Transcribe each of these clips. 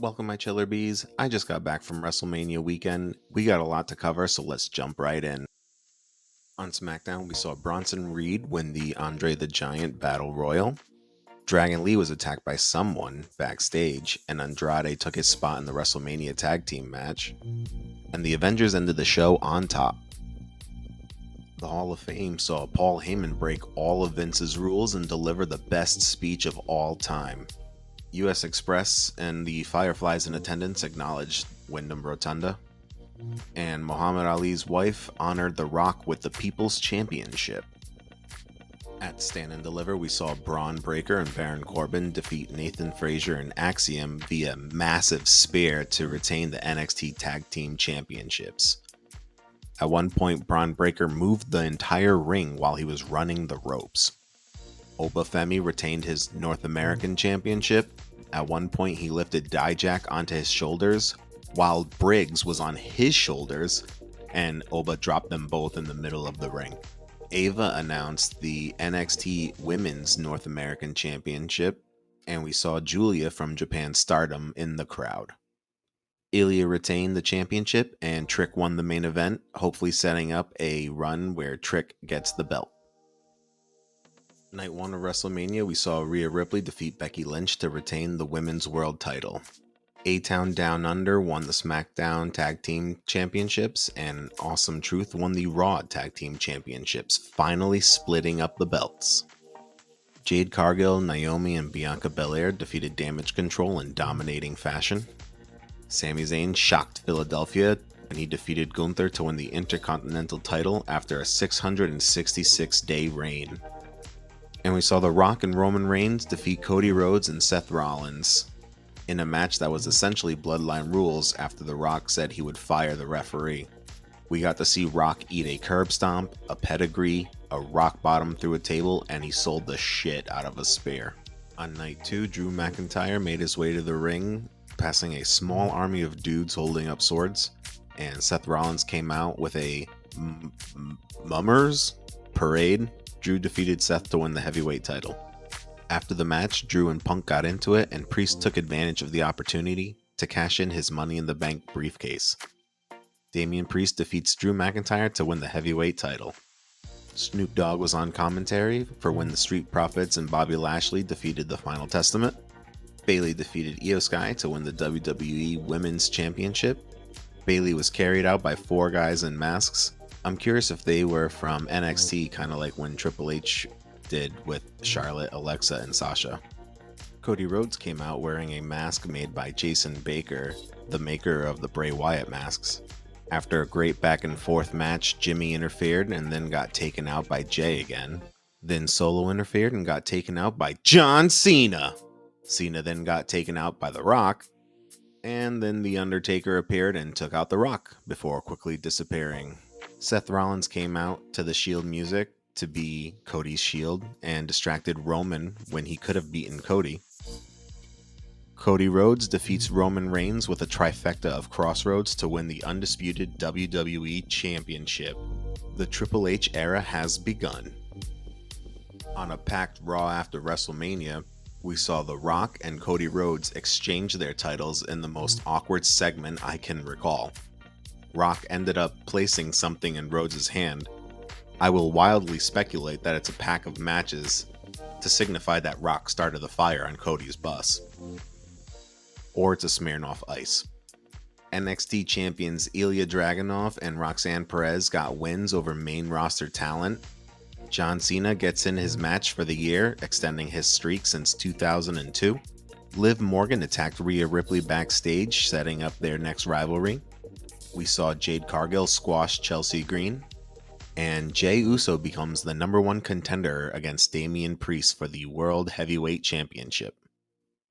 Welcome, my chiller bees. I just got back from WrestleMania weekend. We got a lot to cover, so let's jump right in. On Smackdown, we saw Bronson Reed win the Andre the Giant Battle Royal. Dragon Lee was attacked by someone backstage, and Andrade took his spot in the WrestleMania tag team match. And the Avengers ended the show on top. The Hall of Fame saw Paul Heyman break all of Vince's rules and deliver the best speech of all time. US Express and the Fireflies in attendance acknowledged Wyndham Rotunda. And Muhammad Ali's wife honored The Rock with the People's Championship. At Stand and Deliver, we saw Braun Breaker and Baron Corbin defeat Nathan Frazier and Axiom via massive spear to retain the NXT Tag Team Championships. At one point, Braun Breaker moved the entire ring while he was running the ropes. Obafemi retained his North American Championship. At one point, he lifted Dijak onto his shoulders, while Briggs was on his shoulders, and Oba dropped them both in the middle of the ring. Ava announced the NXT Women's North American Championship, and we saw Julia from Japan Stardom in the crowd. Ilya retained the championship, and Trick won the main event, hopefully setting up a run where Trick gets the belt. Night 1 of WrestleMania, we saw Rhea Ripley defeat Becky Lynch to retain the Women's World title. A-Town Down Under won the SmackDown Tag Team Championships, and Awesome Truth won the Raw Tag Team Championships, finally splitting up the belts. Jade Cargill, Naomi, and Bianca Belair defeated Damage Control in dominating fashion. Sami Zayn shocked Philadelphia when he defeated Gunther to win the Intercontinental title after a 666-day reign. And we saw The Rock and Roman Reigns defeat Cody Rhodes and Seth Rollins in a match that was essentially Bloodline rules after The Rock said he would fire the referee. We got to see Rock eat a curb stomp, a pedigree, a rock bottom through a table, and he sold the shit out of a spear. On night 2, Drew McIntyre made his way to the ring, passing a small army of dudes holding up swords, and Seth Rollins came out with a mummers parade. Drew defeated Seth to win the heavyweight title. After the match, Drew and Punk got into it, and Priest took advantage of the opportunity to cash in his Money in the Bank briefcase. Damian Priest defeats Drew McIntyre to win the heavyweight title. Snoop Dogg was on commentary for when the Street Profits and Bobby Lashley defeated the Final Testament. Bayley defeated Io Sky to win the WWE Women's Championship. Bayley was carried out by 4 guys in masks. I'm curious if they were from NXT, kind of like when Triple H did with Charlotte, Alexa, and Sasha. Cody Rhodes came out wearing a mask made by Jason Baker, the maker of the Bray Wyatt masks. After a great back and forth match, Jimmy interfered and then got taken out by Jay again. Then Solo interfered and got taken out by John Cena. Cena then got taken out by The Rock. And then The Undertaker appeared and took out The Rock before quickly disappearing. Seth Rollins came out to the Shield music to be Cody's shield and distracted Roman when he could have beaten Cody. Cody Rhodes defeats Roman Reigns with a trifecta of Crossroads to win the undisputed WWE Championship. The Triple H era has begun. On a packed Raw after WrestleMania, we saw The Rock and Cody Rhodes exchange their titles in the most awkward segment I can recall. Rock ended up placing something in Rhodes' hand. I will wildly speculate that it's a pack of matches to signify that Rock started the fire on Cody's bus. Or it's a Smirnoff Ice. NXT champions Ilya Dragunov and Roxanne Perez got wins over main roster talent. John Cena gets in his match for the year, extending his streak since 2002. Liv Morgan attacked Rhea Ripley backstage, setting up their next rivalry. We saw Jade Cargill squash Chelsea Green. And Jey Uso becomes the #1 contender against Damian Priest for the World Heavyweight Championship.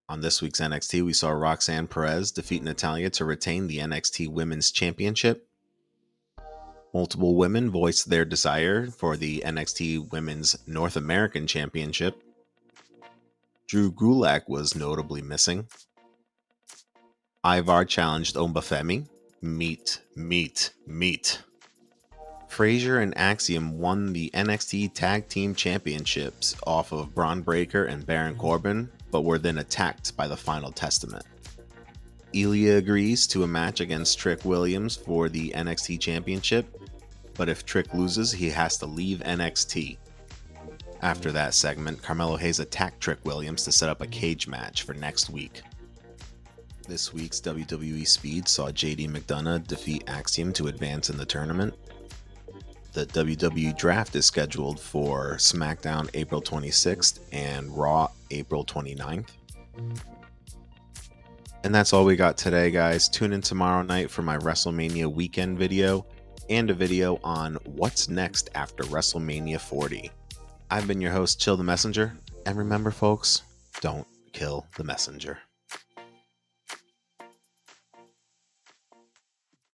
On this week's NXT, we saw Roxanne Perez defeat Natalya to retain the NXT Women's Championship. Multiple women voiced their desire for the NXT Women's North American Championship. Drew Gulak was notably missing. Ivar challenged Obafemi. Meat. Frazier and Axiom won the NXT Tag Team Championships off of Braun Breaker and Baron Corbin, but were then attacked by the Final Testament. Ilya agrees to a match against Trick Williams for the NXT Championship, but if Trick loses, he has to leave NXT. After that segment, Carmelo Hayes attacked Trick Williams to set up a cage match for next week. This week's WWE Speed saw JD McDonough defeat Axiom to advance in the tournament. The WWE Draft is scheduled for Smackdown April 26th and Raw April 29th. And that's all we got today, guys. Tune in tomorrow night for my WrestleMania weekend video and a video on what's next after WrestleMania 40. I've been your host, Chill the Messenger, and remember, folks, don't kill the messenger.